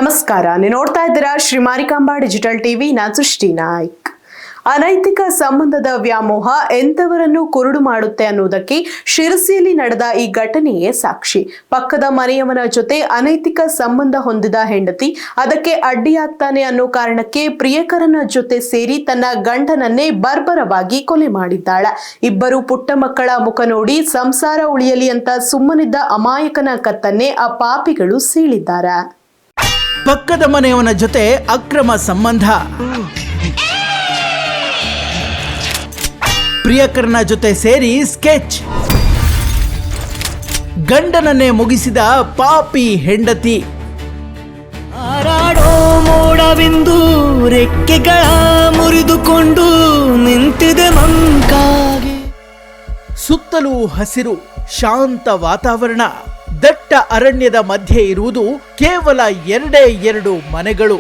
ನಮಸ್ಕಾರ, ನೀವು ನೋಡ್ತಾ ಇದ್ದೀರಾ ಶ್ರೀ ಮಾರಿಕಾಂಬಾ ಡಿಜಿಟಲ್ ಟಿವಿ. ನಾನು ಸೃಷ್ಟಿ ನಾಯ್ಕ್. ಅನೈತಿಕ ಸಂಬಂಧದ ವ್ಯಾಮೋಹ ಎಂತವರನ್ನು ಕುರುಡು ಮಾಡುತ್ತೆ ಅನ್ನೋದಕ್ಕೆ ಶಿರಸಿಯಲ್ಲಿ ನಡೆದ ಈ ಘಟನೆಯೇ ಸಾಕ್ಷಿ. ಪಕ್ಕದ ಮನೆಯವನ ಜೊತೆ ಅನೈತಿಕ ಸಂಬಂಧ ಹೊಂದಿದ ಹೆಂಡತಿ ಅದಕ್ಕೆ ಅಡ್ಡಿಯಾಗ್ತಾನೆ ಅನ್ನೋ ಕಾರಣಕ್ಕೆ ಪ್ರಿಯಕರನ ಜೊತೆ ಸೇರಿ ತನ್ನ ಗಂಡನನ್ನೇ ಬರ್ಬರವಾಗಿ ಕೊಲೆ ಮಾಡಿದ್ದಾಳೆ. ಇಬ್ಬರು ಪುಟ್ಟ ಮಕ್ಕಳ ಮುಖ ನೋಡಿ ಸಂಸಾರ ಉಳಿಯಲಿ ಅಂತ ಸುಮ್ಮನಿದ್ದ ಅಮಾಯಕನ ಕತ್ತನ್ನೇ ಆ ಪಾಪಿಗಳು ಸೀಳಿದ್ದಾರೆ. ಪಕ್ಕದ ಮನೆಯವನ ಜೊತೆ ಅಕ್ರಮ ಸಂಬಂಧ, ಪ್ರಿಯಕರನ ಜೊತೆ ಸೇರಿ ಸ್ಕೆಚ್, ಗಂಡನನ್ನೇ ಮುಗಿಸಿದ ಪಾಪಿ ಹೆಂಡತಿ. ಹಾರಾಡೋ ಮೋಡವೆಂದು ರೆಕ್ಕೆಗಳ ಮುರಿದುಕೊಂಡು ನಿಂತಿದೆ ಮಂಕಾಗಿ. ಸುತ್ತಲೂ ಹಸಿರು, ಶಾಂತ ವಾತಾವರಣ. ದಟ್ಟ ಅರಣ್ಯದ ಮಧ್ಯೆ ಇರುವುದು ಕೇವಲ ಎರಡು ಮನೆಗಳು.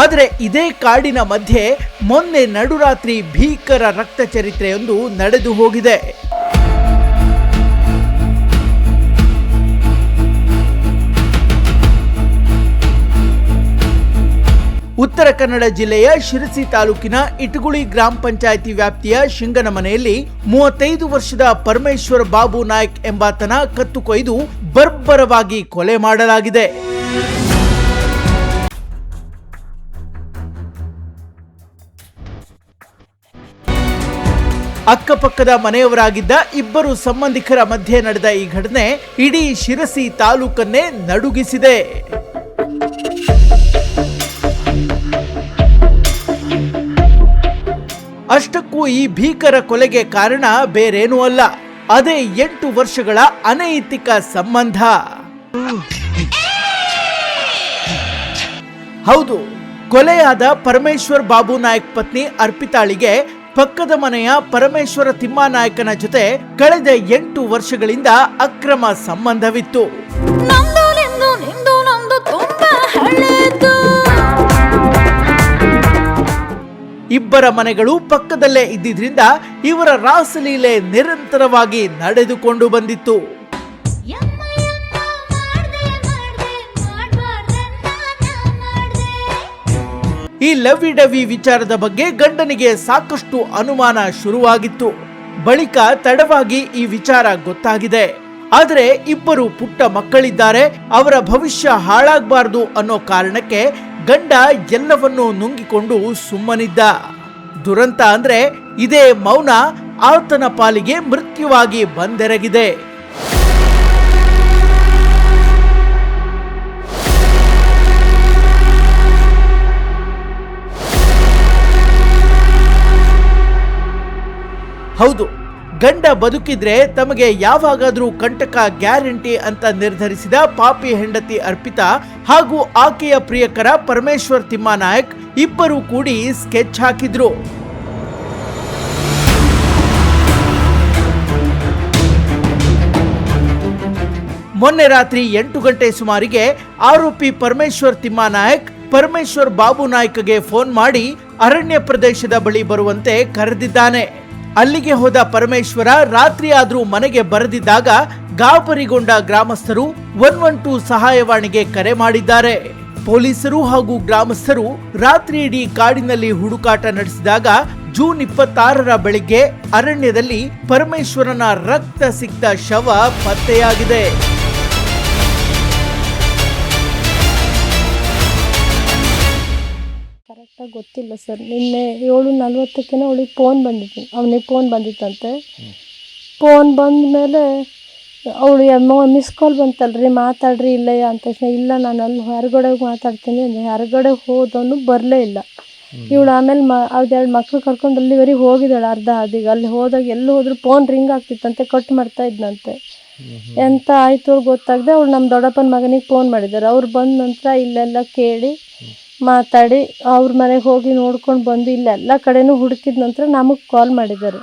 ಆದರೆ ಇದೇ ಕಾಡಿನ ಮಧ್ಯೆ ಮೊನ್ನೆ ನಡುರಾತ್ರಿ ಭೀಕರ ರಕ್ತ ಚರಿತ್ರೆಯೊಂದು ನಡೆದು ಹೋಗಿದೆ. ಉತ್ತರ ಕನ್ನಡ ಜಿಲ್ಲೆಯ ಶಿರಸಿ ತಾಲೂಕಿನ ಇಟಗುಳಿ ಗ್ರಾಮ ಪಂಚಾಯಿತಿ ವ್ಯಾಪ್ತಿಯ ಶಿಂಗನಮನೆಯಲ್ಲಿ 35 ವರ್ಷದ ಪರಮೇಶ್ವರ್ ಬಾಬು ನಾಯ್ಕ್ ಎಂಬಾತನ ಕತ್ತು ಕೊಯ್ದು ಬರ್ಬರವಾಗಿ ಕೊಲೆ ಮಾಡಲಾಗಿದೆ. ಅಕ್ಕಪಕ್ಕದ ಮನೆಯವರಾಗಿದ್ದ ಇಬ್ಬರು ಸಂಬಂಧಿಕರ ಮಧ್ಯೆ ನಡೆದ ಈ ಘಟನೆ ಇಡೀ ಶಿರಸಿ ತಾಲೂಕನ್ನೇ ನಡುಗಿಸಿದೆ. ಅಷ್ಟಕ್ಕೂ ಈ ಭೀಕರ ಕೊಲೆಗೆ ಕಾರಣ ಬೇರೇನೂ ಅಲ್ಲ, ಅದೇ 8 ವರ್ಷಗಳ ಅನೈತಿಕ ಸಂಬಂಧ. ಹೌದು, ಕೊಲೆಯಾದ ಪರಮೇಶ್ವರ್ ಬಾಬು ನಾಯ್ಕ್ ಪತ್ನಿ ಅರ್ಪಿತಾಳಿಗೆ ಪಕ್ಕದ ಮನೆಯ ಪರಮೇಶ್ವರ ತಿಮ್ಮಾನಾಯಕನ ಜೊತೆ ಕಳೆದ 8 ವರ್ಷಗಳಿಂದ ಅಕ್ರಮ ಸಂಬಂಧವಿತ್ತು. ಇಬ್ಬರ ಮನೆಗಳು ಪಕ್ಕದಲ್ಲೇ ಇದ್ದಿದ್ರಿಂದ ಇವರ ರಾಸಲೀಲೆ ನಿರಂತರವಾಗಿ ನಡೆದುಕೊಂಡು ಬಂದಿತ್ತು. ಈ ಲವ್ವಿ ಡವ್ವಿ ವಿಚಾರದ ಬಗ್ಗೆ ಗಂಡನಿಗೆ ಸಾಕಷ್ಟು ಅನುಮಾನ ಶುರುವಾಗಿತ್ತು. ಬಳಿಕ ತಡವಾಗಿ ಈ ವಿಚಾರ ಗೊತ್ತಾಗಿದೆ. ಆದರೆ ಇಬ್ಬರು ಪುಟ್ಟ ಮಕ್ಕಳಿದ್ದಾರೆ, ಅವರ ಭವಿಷ್ಯ ಹಾಳಾಗಬಾರದು ಅನ್ನೋ ಕಾರಣಕ್ಕೆ ಗಂಡ ಎಲ್ಲವನ್ನೂ ನುಂಗಿಕೊಂಡು ಸುಮ್ಮನಿದ್ದ. ದುರಂತ ಅಂದ್ರೆ ಇದೇ ಮೌನ ಆತನ ಪಾಲಿಗೆ ಮೃತ್ಯುವಾಗಿ ಬಂದೆರಗಿದೆ. ಹೌದು, ಗಂಡ ಬದುಕಿದ್ರೆ ತಮಗೆ ಯಾವಾಗಾದ್ರೂ ಕಂಟಕ ಗ್ಯಾರಂಟಿ ಅಂತ ನಿರ್ಧರಿಸಿದ ಪಾಪಿ ಹೆಂಡತಿ ಅರ್ಪಿತಾ ಹಾಗೂ ಆಕೆಯ ಪ್ರಿಯಕರ ಪರಮೇಶ್ವರ್ ತಿಮ್ಮಾನಾಯಕ್ ಇಬ್ಬರು ಕೂಡಿ ಸ್ಕೆಚ್ ಹಾಕಿದ್ರು. ಮೊನ್ನೆ ರಾತ್ರಿ 8 ಗಂಟೆ ಸುಮಾರಿಗೆ ಆರೋಪಿ ಪರಮೇಶ್ವರ್ ತಿಮ್ಮಾನಾಯಕ್ ಪರಮೇಶ್ವರ್ ಬಾಬು ನಾಯ್ಕ್ಗೆ ಫೋನ್ ಮಾಡಿ ಅರಣ್ಯ ಪ್ರದೇಶದ ಬಳಿ ಬರುವಂತೆ ಕರೆದಿದ್ದಾನೆ. ಅಲ್ಲಿಗೆ ಹೋದ ಪರಮೇಶ್ವರ ರಾತ್ರಿ ಆದ್ರೂ ಮನೆಗೆ ಬರದಿದ್ದಾಗ ಗಾಬರಿಗೊಂಡ ಗ್ರಾಮಸ್ಥರು 112 ಸಹಾಯವಾಣಿಗೆ ಕರೆ ಮಾಡಿದ್ದಾರೆ. ಪೊಲೀಸರು ಹಾಗೂ ಗ್ರಾಮಸ್ಥರು ರಾತ್ರಿ ಇಡೀ ಕಾಡಿನಲ್ಲಿ ಹುಡುಕಾಟ ನಡೆಸಿದಾಗ ಜೂನ್ 26ರ ಬೆಳಿಗ್ಗೆ ಅರಣ್ಯದಲ್ಲಿ ಪರಮೇಶ್ವರನ ರಕ್ತ ಸಿಕ್ತ ಶವ ಪತ್ತೆಯಾಗಿದೆ. ಕರೆಕ್ಟಾಗಿ ಗೊತ್ತಿಲ್ಲ ಸರ್. ನಿನ್ನೆ 7:40ಕ್ಕೆ ಅವನಿಗೆ ಫೋನ್ ಬಂದಿತ್ತಂತೆ. ಫೋನ್ ಬಂದ ಮೇಲೆ ಅವಳು ಮಿಸ್ ಕಾಲ್ ಬಂತಲ್ರಿ, ಮಾತಾಡ್ರಿ ಇಲ್ಲಯ್ಯ ಅಂತ ತಕ್ಷಣ ಇಲ್ಲ ನಾನು ಅಲ್ಲಿ ಹೊರಗಡೆ ಮಾತಾಡ್ತೀನಿ ಅಂದರೆ ಹೊರಗಡೆ ಹೋದವನು ಬರಲೇ ಇಲ್ಲ. ಇವಳು ಆಮೇಲೆ ಅವ್ರದ್ದು ಮಕ್ಕಳು ಕರ್ಕೊಂಡು ಅಲ್ಲಿವರೆಗೆ ಹೋಗಿದ್ದಾಳೆ ಅರ್ಧ ಹಾದಿಗೆ. ಅಲ್ಲಿ ಹೋದಾಗ ಎಲ್ಲೂ ಹೋದ್ರು ಫೋನ್ ರಿಂಗ್ ಆಗ್ತಿತ್ತಂತೆ, ಕಟ್ ಮಾಡ್ತಾ ಇದ್ನಂತೆ. ಎಂತ ಆಯಿತು ಗೊತ್ತಾಗದೆ ಅವಳು ನಮ್ಮ ದೊಡ್ಡಪ್ಪನ ಮಗನಿಗೆ ಫೋನ್ ಮಾಡಿದ್ದಾರೆ. ಅವ್ರು ಬಂದ ನಂತರ ಇಲ್ಲೆಲ್ಲ ಕೇಳಿ ಮಾತಾಡಿ ಅವ್ರ ಮನೆಗೆ ಹೋಗಿ ನೋಡ್ಕೊಂಡು ಬಂದು ಇಲ್ಲೆಲ್ಲ ಕಡೆನೂ ಹುಡುಕಿದ ನಂತರ ನಮಗೆ ಕಾಲ್ ಮಾಡಿದ್ದಾರೆ.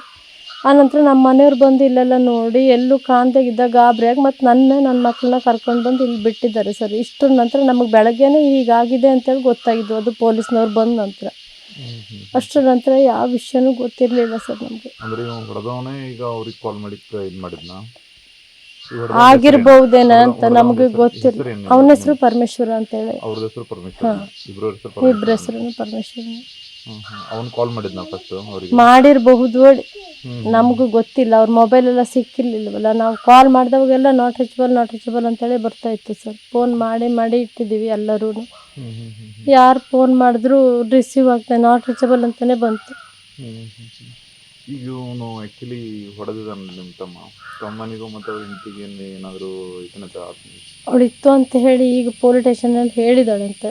ಆನಂತರ ನಮ್ಮ ಮನೆಯವ್ರು ಬಂದು ಇಲ್ಲೆಲ್ಲ ನೋಡಿ ಎಲ್ಲೂ ಕಾಣ್ದಾಗಿದ್ದ ಗಾಬರಿಯಾಗಿ ಮತ್ತು ನನ್ನ ಮಕ್ಕಳನ್ನ ಕರ್ಕೊಂಡು ಬಂದು ಇಲ್ಲಿ ಬಿಟ್ಟಿದ್ದಾರೆ ಸರ್. ಇಷ್ಟರ ನಂತರ ನಮಗೆ ಬೆಳಗ್ಗೆನೇ ಹೀಗಾಗಿದೆ ಅಂತೇಳಿ ಗೊತ್ತಾಗಿದ್ದು, ಅದು ಪೊಲೀಸ್ನವ್ರು ಬಂದ ನಂತರ. ಅಷ್ಟರ ನಂತರ ಯಾವ ವಿಷಯನೂ ಗೊತ್ತಿರಲಿಲ್ಲ ಸರ್ ನಮಗೆ. ಅಂದರೆ ಹೊಡೆದವನೇ ಈಗ ಅವ್ರಿಗೆ ಕಾಲ್ ಮಾಡಿ ಇದು ಮಾಡಿದ್ನಾ? ಆಗಿರ್ಬಹುದೇನ ಅಂತ ನಮ್ಗೆ ಗೊತ್ತಿಲ್ಲ. ಅವನ ಹೆಸರು ಪರಮೇಶ್ವರ ಅಂತ ಹೇಳಿ. ಅವ್ರ ಹೆಸರು ಪರಮೇಶ್ವರ, ಇಬ್ಬರ ಹೆಸರು ಪರಮೇಶ್ವರ. ಅವ್ನು ಕಾಲ್ ಮಾಡಿದ್ನ ಫಸ್ಟ್ ಅವ್ರಿಗೆ? ಮಾಡಿರಬಹುದು, ನಮಗೂ ಗೊತ್ತಿಲ್ಲ. ಅವ್ರ ಮೊಬೈಲ್ ಎಲ್ಲ ಸಿಕ್ಕಿರ್ಲಿಲ್ವಲ್ಲ. ನಾವು ಕಾಲ್ ಮಾಡಿದವಾಗೆಲ್ಲ ನಾಟ್ ರೀಚಬಲ್ ಅಂತೇಳಿ ಬರ್ತಾ ಇತ್ತು ಸರ್. ಫೋನ್ ಮಾಡಿ ಇಟ್ಟಿದ್ದೀವಿ ಎಲ್ಲರೂ. ಯಾರು ಫೋನ್ ಮಾಡಿದ್ರು ರಿಸೀವ್ ಆಗ್ತದೆ, ನಾಟ್ ರೀಚಬಲ್ ಅಂತಾನೆ ಬಂತು. ಈಗ ಇವನು ಆ್ಯಕ್ಚುಲಿ ಹೊಡೆದಿದ್ದಾನೆ ನಿಮ್ಮ ತಮ್ಮನಿಗೂ ಮತ್ತು ಅವ್ರ ಹೆಂಡತಿಗೆ ಏನಾದರೂ ಅವಳಿತ್ತು ಅಂತ ಹೇಳಿ ಈಗ ಪೊಲೀಸ್ ಸ್ಟೇಷನಲ್ಲಿ ಹೇಳಿದಾಳಂತೆ.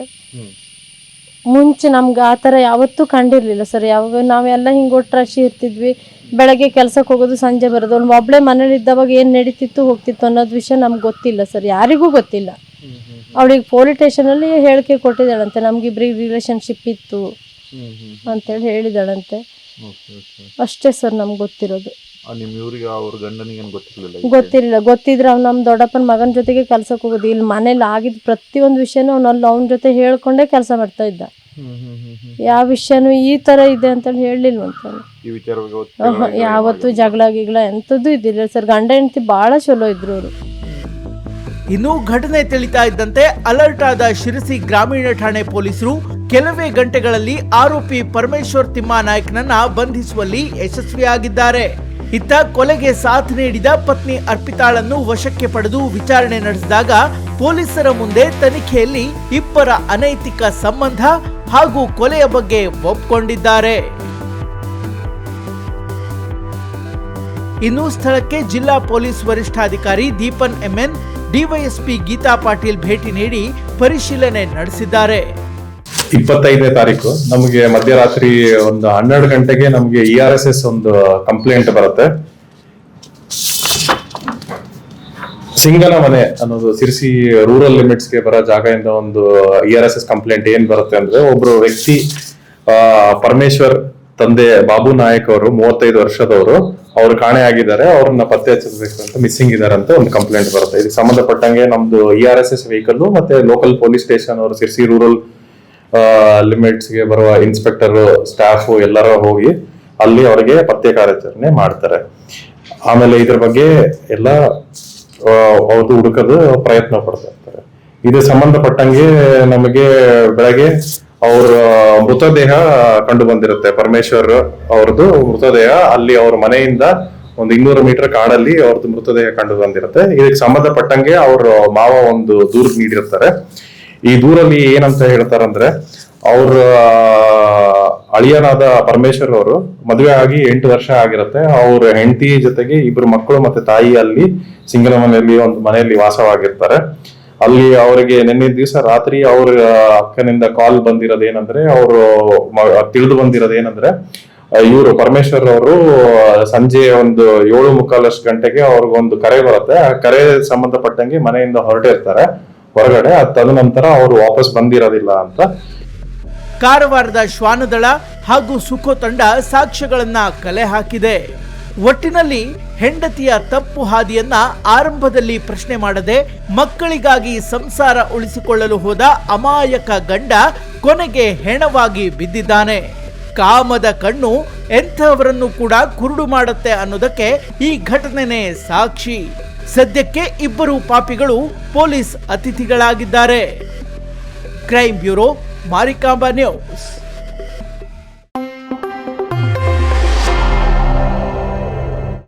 ಮುಂಚೆ ನಮ್ಗೆ ಆ ಥರ ಯಾವತ್ತೂ ಕಂಡಿರಲಿಲ್ಲ ಸರ್. ಯಾವಾಗ ನಾವೆಲ್ಲ ಹಿಂಗೆ ಒಟ್ರಾಶಿ ಇರ್ತಿದ್ವಿ, ಬೆಳಗ್ಗೆ ಕೆಲಸಕ್ಕೆ ಹೋಗೋದು, ಸಂಜೆ ಬರೋದು. ಅವ್ನು ಒಬ್ಬಳೇ ಮನೇಲಿ ಇದ್ದವಾಗ ಏನು ನಡೀತಿತ್ತು ಹೋಗ್ತಿತ್ತು ಅನ್ನೋದು ವಿಷಯ ನಮ್ಗೆ ಗೊತ್ತಿಲ್ಲ ಸರ್, ಯಾರಿಗೂ ಗೊತ್ತಿಲ್ಲ. ಅವಳಿಗೆ ಪೊಲೀಸ್ ಸ್ಟೇಷನಲ್ಲಿ ಹೇಳಿಕೆ ಕೊಟ್ಟಿದ್ದಾಳಂತೆ, ನಮ್ಗಿಬ್ರಿಗೆ ರಿಲೇಷನ್ಶಿಪ್ ಇತ್ತು ಅಂತೇಳಿ ಹೇಳಿದಾಳಂತೆ. ಅಷ್ಟೇ ಸರ್ ನಮ್ಗೆ ಗೊತ್ತಿರೋದು. ಗೊತ್ತಿದ್ರೆ ಅವ್ನು ನಮ್ಮ ದೊಡ್ಡಪ್ಪನ ಮಗನ ಜೊತೆಗೆ ಕೆಲ್ಸಕ್ಕೆ ಹೋಗೋದು. ಇಲ್ಲಿ ಮನೇಲಿ ಆಗಿದ್ದು ಪ್ರತಿಯೊಂದು ವಿಷಯನೂ ಅವನ ಜೊತೆ ಹೇಳ್ಕೊಂಡೇ ಕೆಲಸ ಮಾಡ್ತಾ ಇದ್ದ. ಯಾವ ವಿಷಯನೂ ಈ ತರ ಇದೆ ಅಂತೇಳಿ ಹೇಳಲಿಲ್ವಂತ. ಯಾವತ್ತೂ ಜಗಳ ಎಂಥದ್ದು ಇದ್ದಿಲ್ಲ ಸರ್. ಗಂಡ ಹೆಂಡತಿ ಬಹಳ ಚಲೋ ಇದ್ರು ಅವರು. ಇನ್ನು ಘಟನೆ ತಿಳಿತಾ ಇದ್ದಂತೆ ಅಲರ್ಟ್ ಆದ ಶಿರಸಿ ಗ್ರಾಮೀಣ ಠಾಣೆ ಪೊಲೀಸರು ಕೆಲವೇ ಗಂಟೆಗಳಲ್ಲಿ ಆರೋಪಿ ಪರಮೇಶ್ವರ್ ತಿಮ್ಮಾನಾಯ್ಕನನ್ನ ಬಂಧಿಸುವಲ್ಲಿ ಯಶಸ್ವಿಯಾಗಿದ್ದಾರೆ. ಇತ್ತ ಕೊಲೆಗೆ ಸಾಥ್ ನೀಡಿದ ಪತ್ನಿ ಅರ್ಪಿತಾಳನ್ನು ವಶಕ್ಕೆ ಪಡೆದು ವಿಚಾರಣೆ ನಡೆಸಿದಾಗ ಪೊಲೀಸರ ಮುಂದೆ ತನಿಖೆಯಲ್ಲಿ ಇಬ್ಬರ ಅನೈತಿಕ ಸಂಬಂಧ ಹಾಗೂ ಕೊಲೆಯ ಬಗ್ಗೆ ಒಪ್ಪಿಕೊಂಡಿದ್ದಾರೆ. ಇನ್ನು ಸ್ಥಳಕ್ಕೆ ಜಿಲ್ಲಾ ಪೊಲೀಸ್ ವರಿಷ್ಠಾಧಿಕಾರಿ ದೀಪನ್ ಎಂಎನ್, ಡಿವೈಎಸ್ಪಿ ಗೀತಾ ಪಾಟೀಲ್ ಭೇಟಿ ನೀಡಿ ಪರಿಶೀಲನೆ ನಡೆಸಿದ್ದಾರೆ. 25ನೇ ತಾರೀಕು ನಮಗೆ ಮಧ್ಯರಾತ್ರಿ ಒಂದು 12 ಗಂಟೆಗೆ ನಮಗೆ ERSS ಒಂದು ಕಂಪ್ಲೇಂಟ್ ಬರುತ್ತೆ. ಸಿಂಗಲ ಮನೆ ಅನ್ನೋದು ಸಿರ್ಸಿ ರೂರಲ್ ಲಿಮಿಟ್ಸ್ಗೆ ಬರೋ ಜಾಗದಿಂದ ಒಂದು ERSS ಕಂಪ್ಲೇಂಟ್ ಏನ್ ಬರುತ್ತೆ ಅಂದ್ರೆ, ಒಬ್ರು ವ್ಯಕ್ತಿ ಪರಮೇಶ್ವರ್ ತಂದೆ ಬಾಬು ನಾಯಕ್ ಅವರು 35 ವರ್ಷದವರು, ಅವ್ರು ಕಾಣೆ ಆಗಿದ್ದಾರೆ, ಅವ್ರನ್ನ ಪತ್ತೆ ಹಚ್ಚಬೇಕು ಅಂತ ಮಿಸ್ಸಿಂಗ್ ಇದಾರೆ ಅಂತ ಒಂದು ಕಂಪ್ಲೇಂಟ್ ಬರುತ್ತೆ. ಇದಕ್ಕೆ ಸಂಬಂಧಪಟ್ಟಂಗೆ ನಮ್ದು ERSS ವೆಹಿಕಲ್ ಮತ್ತೆ ಲೋಕಲ್ ಪೊಲೀಸ್ ಸ್ಟೇಷನ್ ಅವರು ಸಿರ್ಸಿ ರೂರಲ್ ಲಿಮಿಟ್ಸ್ಗೆ ಬರುವ ಇನ್ಸ್ಪೆಕ್ಟರ್ ಸ್ಟಾಫ್ ಎಲ್ಲರೂ ಹೋಗಿ ಅಲ್ಲಿ ಅವರಿಗೆ ಪತ್ತೆ ಕಾರ್ಯಾಚರಣೆ ಮಾಡ್ತಾರೆ. ಆಮೇಲೆ ಇದ್ರ ಬಗ್ಗೆ ಎಲ್ಲ ಅವ್ರದ್ದು ಹುಡುಕಲು ಪ್ರಯತ್ನ ಪಡ್ತಾ ಇರ್ತಾರೆ. ಇದು ಸಂಬಂಧಪಟ್ಟಂಗೆ ನಮಗೆ ಬೆಳಗ್ಗೆ ಅವ್ರ ಮೃತದೇಹ ಕಂಡು ಬಂದಿರುತ್ತೆ. ಪರಮೇಶ್ವರ್ ಅವ್ರದ್ದು ಮೃತದೇಹ ಅಲ್ಲಿ ಅವ್ರ ಮನೆಯಿಂದ ಒಂದು 200 ಮೀಟರ್ ಕಾಡಲ್ಲಿ ಅವ್ರದ್ದು ಮೃತದೇಹ ಕಂಡು ಬಂದಿರುತ್ತೆ. ಇದಕ್ಕೆ ಸಂಬಂಧಪಟ್ಟಂಗೆ ಅವ್ರ ಮಾವ ಒಂದು ದೂರು ನೀಡಿರ್ತಾರೆ. ಈ ದೂರಲ್ಲಿ ಏನಂತ ಹೇಳ್ತಾರಂದ್ರೆ, ಅವ್ರ ಅಳಿಯನಾದ ಪರಮೇಶ್ವರ್ ಅವರು ಮದುವೆ ಆಗಿ 8 ವರ್ಷ ಆಗಿರುತ್ತೆ. ಅವ್ರ ಹೆಂಡತಿ ಜೊತೆಗೆ 2 ಮಕ್ಕಳು ಮತ್ತೆ ತಾಯಿ ಅಲ್ಲಿ ಸಿಂಗಲ ಮನೆಯಲ್ಲಿ ಒಂದು ಮನೆಯಲ್ಲಿ ವಾಸವಾಗಿರ್ತಾರೆ. ಅಲ್ಲಿ ಅವರಿಗೆ ನಿನ್ನೆ ದಿವಸ ರಾತ್ರಿ ಅವ್ರ ಅಕ್ಕನಿಂದ ಕಾಲ್ ಬಂದಿರೋದೇನಂದ್ರೆ, ಅವರು ತಿಳಿದು ಬಂದಿರೋದೇನಂದ್ರೆ, ಇವರು ಪರಮೇಶ್ವರ್ ಅವರು ಸಂಜೆ ಒಂದು 7:45 ಗಂಟೆಗೆ ಅವ್ರಿಗೊಂದು ಕರೆ ಬರುತ್ತೆ. ಆ ಕರೆ ಸಂಬಂಧಪಟ್ಟಂಗೆ ಮನೆಯಿಂದ ಹೊರಟಿರ್ತಾರೆ ಹೊರಗಡೆ. ತದನಂತರ ಅವರು ವಾಪಸ್ ಬಂದಿರೋದಿಲ್ಲ ಅಂತ. ಕಾರವಾರದ ಶ್ವಾನದಳ ಹಾಗೂ ಸುಖೋ ತಂಡ ಸಾಕ್ಷ್ಯಗಳನ್ನ ಕಲೆ ಹಾಕಿದೆ. ಒಟ್ಟಿನಲ್ಲಿ ಹೆಂಡತಿಯ ತಪ್ಪು ಹಾದಿಯನ್ನ ಆರಂಭದಲ್ಲಿ ಪ್ರಶ್ನೆ ಮಾಡದೆ ಮಕ್ಕಳಿಗಾಗಿ ಸಂಸಾರ ಉಳಿಸಿಕೊಳ್ಳಲು ಹೋದ ಅಮಾಯಕ ಗಂಡ ಕೊನೆಗೆ ಹೆಣವಾಗಿ ಬಿದ್ದಿದ್ದಾನೆ. ಕಾಮದ ಕಣ್ಣು ಎಂಥವರನ್ನು ಕೂಡ ಕುರುಡು ಮಾಡುತ್ತೆ ಅನ್ನೋದಕ್ಕೆ ಈ ಘಟನೆನೇ ಸಾಕ್ಷಿ. ಸದ್ಯಕ್ಕೆ ಇಬ್ಬರು ಪಾಪಿಗಳು ಪೊಲೀಸ್ ಅತಿಥಿಗಳಾಗಿದ್ದಾರೆ. Crime bureau, Marikamba news.